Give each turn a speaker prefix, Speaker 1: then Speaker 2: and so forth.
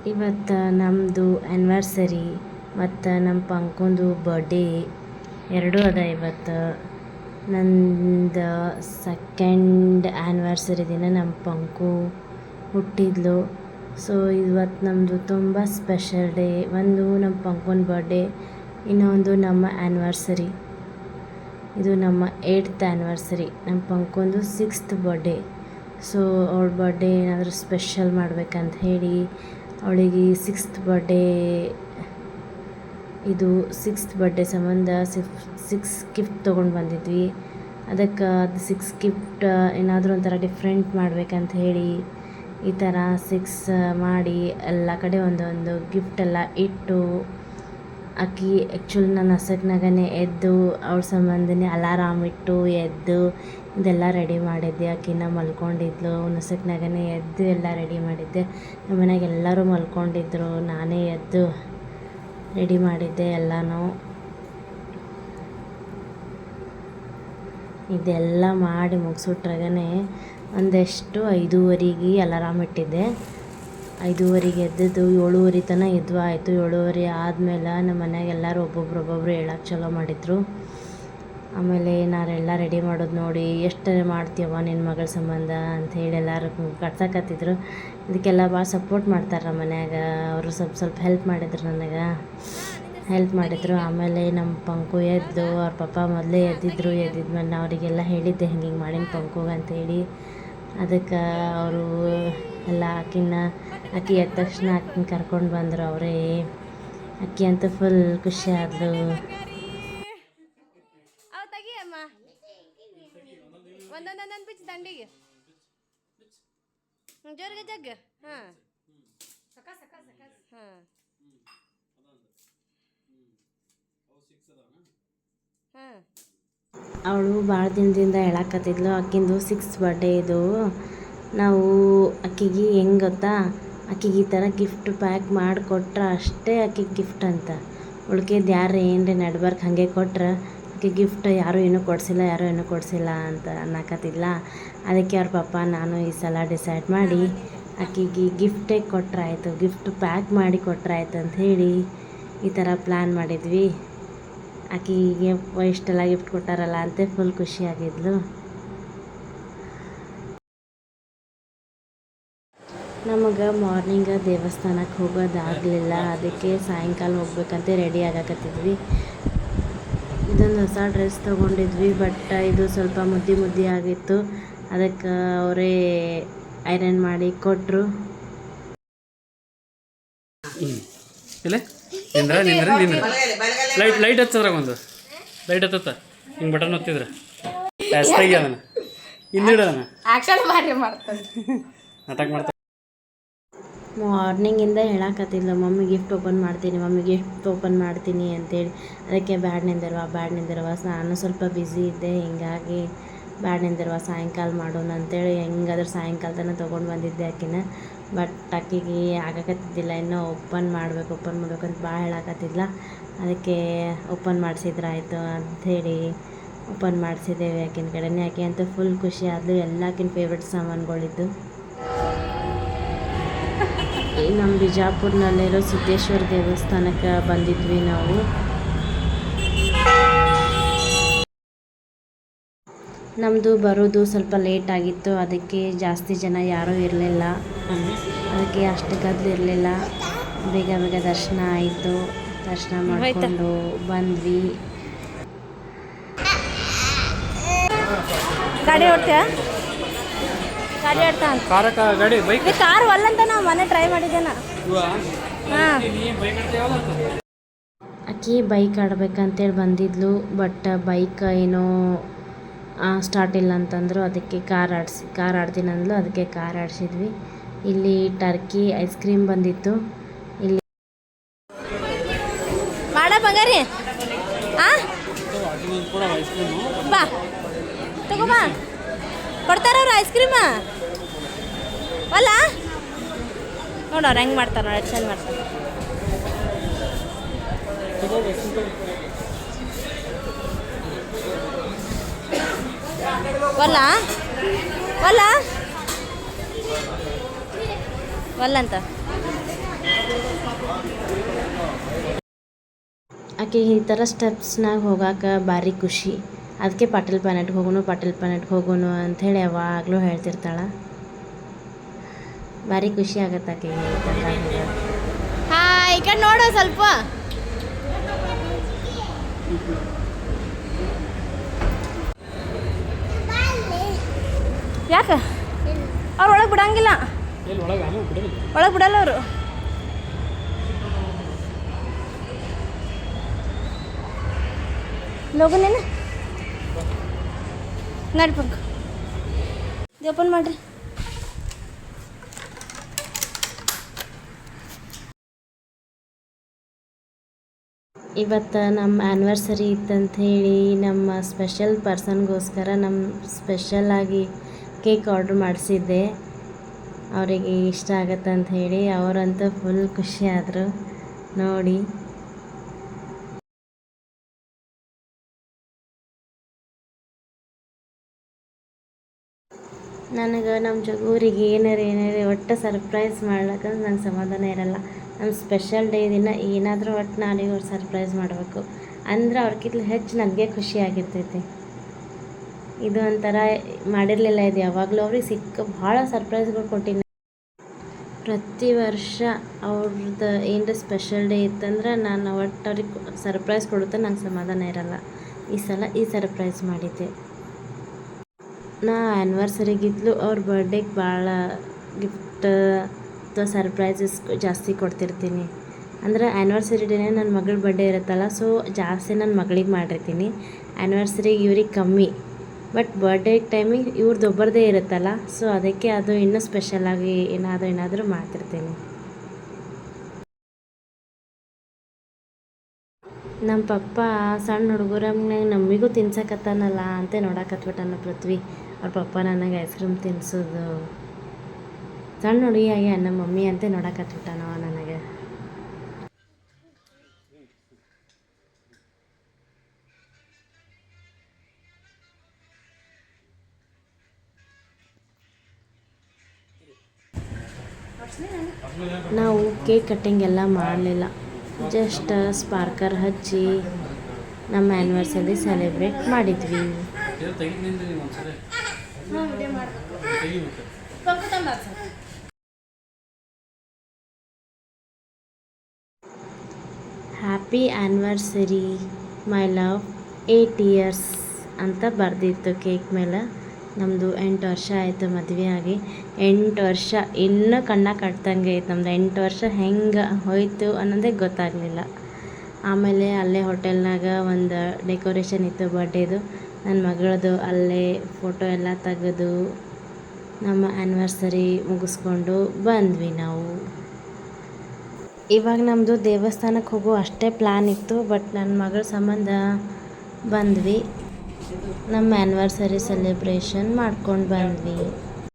Speaker 1: ಇವತ್ತು ನಮ್ಮದು ಆ್ಯನಿವರ್ಸರಿ ಮತ್ತು ನಮ್ಮ ಪಂಕಂದು ಬರ್ಡೇ ಎರಡೂ ಅದ ಇವತ್ತು. ನಂದು ಸೆಕೆಂಡ್ ಆ್ಯನಿವರ್ಸರಿ ದಿನ ನಮ್ಮ ಪಂಕು ಹುಟ್ಟಿದ್ಲು. ಸೊ ಇವತ್ತು ನಮ್ಮದು ತುಂಬ ಸ್ಪೆಷಲ್ ಡೇ. ಒಂದು ನಮ್ಮ ಪಂಕನ ಬರ್ಡೇ, ಇನ್ನೊಂದು ನಮ್ಮ ಆ್ಯನಿವರ್ಸರಿ. ಇದು ನಮ್ಮ 8th ಆ್ಯನಿವರ್ಸರಿ. ನಮ್ಮ ಪಂಕಂದು 6th ಬರ್ಡೇ. ಸೊ ಅವಳ ಬರ್ಡೇ ಏನಾದರೂ ಸ್ಪೆಷಲ್ ಮಾಡ್ಬೇಕಂತ ಹೇಳಿ ಅವಳಿಗೆ 6th ಬರ್ಡೇ ಸಂಬಂಧ 6 ಗಿಫ್ಟ್ ತೊಗೊಂಡು ಬಂದಿದ್ವಿ. ಅದಕ್ಕೆ ಅದು 6 ಗಿಫ್ಟ್ ಏನಾದರೂ ಒಂಥರ ಡಿಫ್ರೆಂಟ್ ಮಾಡ್ಬೇಕಂತ ಹೇಳಿ ಈ ಥರ 6 ಮಾಡಿ ಎಲ್ಲ ಕಡೆ ಒಂದೊಂದು ಗಿಫ್ಟೆಲ್ಲ ಇಟ್ಟು, ಆಕಿ ಆ್ಯಕ್ಚುಲಿ ನನ್ನ ಹಸಕ್ನಾಗನೇ ಎದ್ದು ಅವಳ ಸಂಬಂಧನೇ ಅಲಾರಾಮ್ ಇಟ್ಟು ಎದ್ದು ಇದೆಲ್ಲ ರೆಡಿ ಮಾಡಿದ್ದೆ. ಆಕಿನ ಮಲ್ಕೊಂಡಿದ್ಲು, ನಸಕ್ನಾಗನೇ ಎದ್ದು ಎಲ್ಲ ರೆಡಿ ಮಾಡಿದ್ದೆ. ನಮ್ಮ ಮನ್ಯಾಗ ಎಲ್ಲರೂ ಮಲ್ಕೊಂಡಿದ್ರು, ನಾನೇ ಎದ್ದು ರೆಡಿ ಮಾಡಿದ್ದೆ ಎಲ್ಲನೂ. ಇದೆಲ್ಲ ಮಾಡಿ ಮುಗಿಸ್ಬಿಟ್ರಾಗನೇ ಒಂದೆಷ್ಟು 5:30ಗೆ ಅಲಾರಾಮ್ ಇಟ್ಟಿದ್ದೆ. 5:30ಗೆ ಎದ್ದದ್ದು 7:30 ತನಕ ಎದ್ದು ಆಯಿತು. 7:30 ಆದಮೇಲೆ ನಮ್ಮ ಮನ್ಯಾಗ ಎಲ್ಲರೂ ಒಬ್ಬೊಬ್ರು ಹೇಳಕ್ಕೆ ಚಲೋ ಮಾಡಿದರು. ಆಮೇಲೆ ನಾನೆಲ್ಲ ರೆಡಿ ಮಾಡೋದು ನೋಡಿ, ಎಷ್ಟು ಮಾಡ್ತೀಯವ್ವ ನಿನ್ನ ಮಗಳ ಸಂಬಂಧ ಅಂಥೇಳಿ ಎಲ್ಲರೂ ಕಟ್ಸಕತ್ತಿದ್ರು. ಇದಕ್ಕೆಲ್ಲ ಭಾಳ ಸಪೋರ್ಟ್ ಮಾಡ್ತಾರೆ ನಮ್ಮ ಮನ್ಯಾಗ. ಅವರು ಸ್ವಲ್ಪ ಹೆಲ್ಪ್ ಮಾಡಿದ್ರು, ನನಗೆ ಹೆಲ್ಪ್ ಮಾಡಿದರು. ಆಮೇಲೆ ನಮ್ಮ ಪಂಕು ಎದ್ದು ಅವ್ರ ಪಪ್ಪ ಮೊದಲೇ ಎದ್ದಿದ್ಮೇಲೆ ನಾ ಅವರಿಗೆಲ್ಲ ಹೇಳಿದ್ದೆ ಹಿಂಗೆ ಮಾಡೀನಿ ಪಂಕುಗೆ ಅಂಥೇಳಿ. ಅದಕ್ಕೆ ಅವರು ಎಲ್ಲ ಆಕಿ ಎದ್ದ ತಕ್ಷಣ ಆಕಿನ ಕರ್ಕೊಂಡು ಬಂದರು ಅವರೇ. ಆಕಿ ಅಂತೂ ಫುಲ್ ಖುಷಿ ಆದ್ಲು.
Speaker 2: ಒಂದೊಂದೊಂದೊಂದು ಬಿಚ್ಚ ದಂಡಿಗೆ ಜೋರಿಗೆ ಜಗ್ಗ. ಹಾಂ ಹಾಂ ಹಾಂ
Speaker 1: ಅವಳು ಭಾಳ ದಿನದಿಂದ ಹೇಳಕತ್ತಿದ್ಲು ಆಕಿಂದು 6th ಬರ್ಡೇ ಇದು. ನಾವು ಆಕಿಗೆ ಹೆಂಗೆ ಗೊತ್ತಾ, ಆಕಿಗೆ ಈ ಥರ ಗಿಫ್ಟ್ ಪ್ಯಾಕ್ ಮಾಡಿಕೊಟ್ರೆ ಅಷ್ಟೇ ಆಕಿಗೆ ಗಿಫ್ಟ್ ಅಂತ. ಉಳ್ಕೆದು ಯಾರು ಏನರೇ ನಡ್ಬರ್ಕ್ ಹಾಗೆ ಕೊಟ್ರೆ ಆಕೆ ಗಿಫ್ಟ್ ಯಾರೂ ಏನೂ ಕೊಡಿಸಿಲ್ಲ ಅಂತ ಅನ್ನಕತ್ತಿದ್ಲ. ಅದಕ್ಕೆ ಅವ್ರ ಪಪ್ಪ ನಾನು ಈ ಸಲ ಡಿಸೈಡ್ ಮಾಡಿ ಆಕೆಗೆ ಗಿಫ್ಟೇ ಕೊಟ್ರಾಯ್ತು, ಗಿಫ್ಟ್ ಪ್ಯಾಕ್ ಮಾಡಿ ಕೊಟ್ರಾಯ್ತು ಅಂಥೇಳಿ ಈ ಥರ ಪ್ಲ್ಯಾನ್ ಮಾಡಿದ್ವಿ. ಆಕೆಗೆ ಇಷ್ಟೆಲ್ಲ ಗಿಫ್ಟ್ ಕೊಟ್ಟಾರಲ್ಲ ಅಂತ ಫುಲ್ ಖುಷಿಯಾಗಿದ್ಲು. ನಮಗೆ ಮಾರ್ನಿಂಗ್ ದೇವಸ್ಥಾನಕ್ಕೆ ಹೋಗೋದಾಗಲಿಲ್ಲ, ಅದಕ್ಕೆ ಸಾಯಂಕಾಲ ಹೋಗ್ಬೇಕಂತ ರೆಡಿ ಆಗಕತ್ತಿದ್ವಿ. ಇದೊಂದು ಹೊಸ ಡ್ರೆಸ್ ತೊಗೊಂಡಿದ್ವಿ, ಬಟ್ ಇದು ಸ್ವಲ್ಪ ಮುದ್ದಿ ಆಗಿತ್ತು. ಅದಕ್ಕೆ ಅವರೇ ಐರನ್ ಮಾಡಿ ಕೊಟ್ಟರು.
Speaker 3: ಲೈಟ್ ಹಚ್ಚದ್ರಾಗ ಒಂದು ಲೈಟ್ ಹತ್ತ ಹಿಂಗೆ ಬಟನ್ ಒತ್ತಿದ್ರೆ ಜಾಸ್ತಿ ಅದನ್ನ ಹಿಂದಿಡೋದನ್ನ ನಾಟಕ ಮಾಡ್ತಾರೆ.
Speaker 1: ಮಾರ್ನಿಂಗಿಂದ ಹೇಳಕತ್ತಿದ್ಲು ಮಮ್ಮಿ ಗಿಫ್ಟ್ ಓಪನ್ ಮಾಡ್ತೀನಿ ಅಂತೇಳಿ. ಅದಕ್ಕೆ ಬ್ಯಾಡ್ ನಿಂದಿರುವ ನಾನು ಸ್ವಲ್ಪ ಬ್ಯುಸಿ ಇದ್ದೆ, ಹಿಂಗಾಗಿ ಬ್ಯಾಡ್ ನಿಂದಿರುವ ಸಾಯಂಕಾಲ ಮಾಡೋಣ ಅಂತೇಳಿ ಹೆಂಗಾದ್ರೂ ಸಾಯಂಕಾಲ ತನಕ ತೊಗೊಂಡು ಬಂದಿದ್ದೆ ಆಕಿನ. ಬಟ್ ಆಕಿಗೆ ಆಗಕತ್ತಿದ್ದಿಲ್ಲ, ಇನ್ನೂ ಓಪನ್ ಮಾಡಬೇಕು ಅಂತ ಭಾಳ ಹೇಳಕತ್ತಿದ್ಲ. ಅದಕ್ಕೆ ಓಪನ್ ಮಾಡಿಸಿದ್ರಾಯ್ತು ಅಂಥೇಳಿ ಓಪನ್ ಮಾಡಿಸಿದ್ದೇವೆ ಆಕಿನ ಕಡೆನೇ. ಆಕೆ ಅಂತೂ ಫುಲ್ ಖುಷಿ ಆದಳು. ಎಲ್ಲ ಆಕಿನ ಫೇವ್ರೆಟ್ ಸಾಮಾನುಗಳಿದ್ದು. ನಮ್ಮ ಬಿಜಾಪುರ್ನಲ್ಲಿರೋ ಸಿದ್ದೇಶ್ವರ ದೇವಸ್ಥಾನಕ್ಕೆ ಬಂದಿದ್ವಿ ನಾವು. ನಮ್ಮದು ಬರೋದು ಸ್ವಲ್ಪ ಲೇಟ್ ಆಗಿತ್ತು, ಅದಕ್ಕೆ ಜಾಸ್ತಿ ಜನ ಯಾರೂ ಇರಲಿಲ್ಲ. ಅದಕ್ಕೆ ಅಷ್ಟು ಗದ್ದಲ ಇರಲಿಲ್ಲ. ಬೇಗ ದರ್ಶನ ಆಯಿತು. ದರ್ಶನ ಮಾಡಿಕೊಂಡು ಬಂದ್ವಿ.
Speaker 2: ಗಾಡಿ ಓಡ್ತೀಯ? ಕಾರ್ ಒಲ್ಲಂತ ನಾವು ಮನೆ ಟ್ರೈ ಮಾಡಿದ್ದೇನ.
Speaker 1: ಆಕಿ ಬೈಕ್ ಆಡ್ಬೇಕಂತೇಳಿ ಬಂದಿದ್ಲು, ಬಟ್ ಬೈಕ್ ಏನೋ ಸ್ಟಾರ್ಟ್ ಇಲ್ಲ ಅಂತಂದರು. ಅದಕ್ಕೆ ಕಾರ್ ಆಡ್ತೀನಿ ಅಂದ್ಲು, ಅದಕ್ಕೆ ಕಾರ್ ಆಡಿಸಿದ್ವಿ. ಇಲ್ಲಿ ಟರ್ಕಿ ಐಸ್ ಕ್ರೀಮ್ ಬಂದಿತ್ತು. ಇಲ್ಲಿ
Speaker 2: ಮಾಡ ಬಂಗಾರಿ ಬಾ ತಗೋಬಾ, ಕೊಡ್ತಾರವ್ರು ಐಸ್ ಕ್ರೀಮ. ಅಲ್ಲ ನೋಡವ್ರು ಹೆಂಗೆ ಮಾಡ್ತಾರೆ, ನೋಡಿ ಚಂದ ಮಾಡ್ತಾರೆ. ಒಲ್ಲ ಅಂತ
Speaker 1: ಆಕೆ ಈ ಥರ ಸ್ಟೆಪ್ಸ್ನಾಗ ಹೋಗಾಕ ಭಾರಿ ಖುಷಿ. ಅದಕ್ಕೆ ಪಾಟೀಲ್ ಪ್ಲಾನೆಟ್ಗೆ ಹೋಗೋನು ಅಂಥೇಳಿ ಯಾವಾಗಲೂ ಹೇಳ್ತಿರ್ತಾಳೆ. ಭಾರಿ ಖುಷಿ ಆಗತ್ತೆ ಆಕೆಗೆ ಈ ಥರ ಹೋಗೋಕೆ.
Speaker 2: ಹಾಂ, ಈ ಕಡೆ ನೋಡು ಸ್ವಲ್ಪ. ಯಾಕೆ ಅವ್ರು ಒಳಗೆ ಬಿಡಂಗಿಲ್ಲ, ಒಳಗೆ ಬಿಡಲ್ಲ ಅವರು. ಲೋಗು ನೀನು ನಡಿ ಪಂಕ ಓಪನ್ ಮಾಡ್ರಿ.
Speaker 1: ಇವತ್ತು ನಮ್ಮ ಆ್ಯನಿವರ್ಸರಿ ಇತ್ತಂತ ಹೇಳಿ ನಮ್ಮ ಸ್ಪೆಷಲ್ ಪರ್ಸನ್ಗೋಸ್ಕರ ಸ್ಪೆಷಲಾಗಿ ಕೇಕ್ ಆರ್ಡ್ರ್ ಮಾಡಿಸಿದ್ದೆ. ಅವರಿಗೆ ಇಷ್ಟ ಆಗತ್ತೆ ಅಂತ ಹೇಳಿ ಅವರಂತೂ ಫುಲ್ ಖುಷಿ ಆದರು ನೋಡಿ. ನನಗೆ ನಮ್ಮ ಜಗೂರಿಗೆ ಏನಾರು ಒಟ್ಟು ಸರ್ಪ್ರೈಸ್ ಮಾಡ್ಲಿಕ್ಕಂದ್ರೆ ನಂಗೆ ಸಮಾಧಾನ ಇರಲ್ಲ. ನಮ್ಮ ಸ್ಪೆಷಲ್ ಡೇ ದಿನ ಏನಾದರೂ ಒಟ್ಟು ನಾಳೆಗೆ ಅವ್ರು ಸರ್ಪ್ರೈಸ್ ಮಾಡಬೇಕು ಅಂದ್ರೆ ಅವ್ರಿಗಿಂತ ಹೆಚ್ಚು ನನಗೆ ಖುಷಿ ಆಗಿರ್ತೈತಿ. ಇದು ಒಂಥರ ಮಾಡಿರಲಿಲ್ಲ, ಇದು ಯಾವಾಗಲೂ ಅವ್ರಿಗೆ ಭಾಳ ಸರ್ಪ್ರೈಸ್ಗಳು ಕೊಟ್ಟಿನಿ. ಪ್ರತಿ ವರ್ಷ ಅವ್ರದ್ದು ಏನರ ಸ್ಪೆಷಲ್ ಡೇ ಇತ್ತಂದ್ರೆ ನಾನು ಒಟ್ಟು ಅವ್ರಿಗೆ ಸರ್ಪ್ರೈಸ್ ಕೊಡುತ್ತೆ, ನಂಗೆ ಸಮಾಧಾನ ಇರಲ್ಲ. ಈ ಸಲ ಈ ಸರ್ಪ್ರೈಸ್ ಮಾಡಿದ್ದೆ. ನಾ ಆ್ಯನಿವರ್ಸರಿಗಿದ್ಲು ಅವ್ರ ಬರ್ಡೇಗೆ ಭಾಳ ಗಿಫ್ಟ್ ಅಥವಾ ಸರ್ಪ್ರೈಸಸ್ ಜಾಸ್ತಿ ಕೊಡ್ತಿರ್ತೀನಿ. ಅಂದ್ರೆ ಆ್ಯನಿವರ್ಸರಿ ಡೇನೇ ನನ್ನ ಮಗಳ ಬರ್ಡೇ ಇರುತ್ತಲ್ಲ, ಸೊ ಜಾಸ್ತಿ ನನ್ನ ಮಗಳಿಗೆ ಮಾಡಿರ್ತೀನಿ. ಆ್ಯನಿವರ್ಸರಿಗೆ ಇವ್ರಿಗೆ ಕಮ್ಮಿ, ಬಟ್ ಬರ್ಡೇ ಟೈಮಿಗೆ ಇವ್ರದ್ದು ಒಬ್ಬರದೇ ಇರುತ್ತಲ್ಲ, ಸೊ ಅದಕ್ಕೆ ಅದು ಇನ್ನೂ ಸ್ಪೆಷಲಾಗಿ ಏನಾದರೂ ಮಾಡ್ತಿರ್ತೀನಿ. ನಮ್ಮ ಪಪ್ಪ ಸಣ್ಣ ಹುಡುಗರಂಗೆ ನಮಗೂ ತಿನ್ಸಕತ್ತಾನಲ್ಲ ಅಂತ ನೋಡಕತ್ಬಿಟ್ಟಾನ ಪೃಥ್ವಿ. ಅವ್ರ ಪಪ್ಪ ನನಗೆ ಐಸ್ ಕ್ರೀಮ್ ತಿನ್ನಿಸೋದು ಸಣ್ಣ ಹುಡುಗಿಯಾಗಿ ನಮ್ಮ ಮಮ್ಮಿ ಅಂತ ನೋಡಕತ್ಬಿಟ್ಟಾನವ ನನಗೆ. ನಾವು ಕೇಕ್ ಕಟ್ಟಿಂಗ್ ಎಲ್ಲ ಮಾಡಲಿಲ್ಲ, ಜಸ್ಟ್ ಸ್ಪಾರ್ಕರ್ ಹಚ್ಚಿ ನಮ್ಮ ಆ್ಯನಿವರ್ಸರಿ ಸೆಲೆಬ್ರೇಟ್ ಮಾಡಿದ್ವಿ. Happy anniversary my love 8 years ಅಂತ ಬರೆದಿತ್ತು ಕೇಕ್ ಮೇಲೆ. ನಮ್ಮದು 8 ವರ್ಷ ಆಯಿತು ಮದುವೆ ಆಗಿ. 8 ವರ್ಷ ಇನ್ನೂ ಕಣ್ಣ ಕಟ್ದಂಗೆ ಐತೆ ನಮ್ದು. 8 ವರ್ಷ ಹೆಂಗೆ ಹೋಯ್ತು ಅನ್ನೋದೇ ಗೊತ್ತಾಗಲಿಲ್ಲ. ಆಮೇಲೆ ಅಲ್ಲೇ ಹೋಟೆಲ್ನಾಗ ಒಂದು ಡೆಕೋರೇಷನ್ ಇತ್ತು ಬರ್ಡೇದು, ನನ್ನ ಮಗಳದು. ಅಲ್ಲೇ ಫೋಟೋ ಎಲ್ಲ ತೆಗೆದು ನಮ್ಮ ಆ್ಯನಿವರ್ಸರಿ ಮುಗಿಸ್ಕೊಂಡು ಬಂದ್ವಿ ನಾವು. ಇವಾಗ ನಮ್ಮದು ದೇವಸ್ಥಾನಕ್ಕೆ ಹೋಗೋ ಅಷ್ಟೇ ಪ್ಲ್ಯಾನ್ ಇತ್ತು, ಬಟ್ ನನ್ನ ಮಗಳ ಸಂಬಂಧ ಬಂದ್ವಿ. ನಮ್ಮ ಆ್ಯನಿವರ್ಸರಿ ಸೆಲೆಬ್ರೇಷನ್ ಮಾಡ್ಕೊಂಡು ಬಂದ್ವಿ.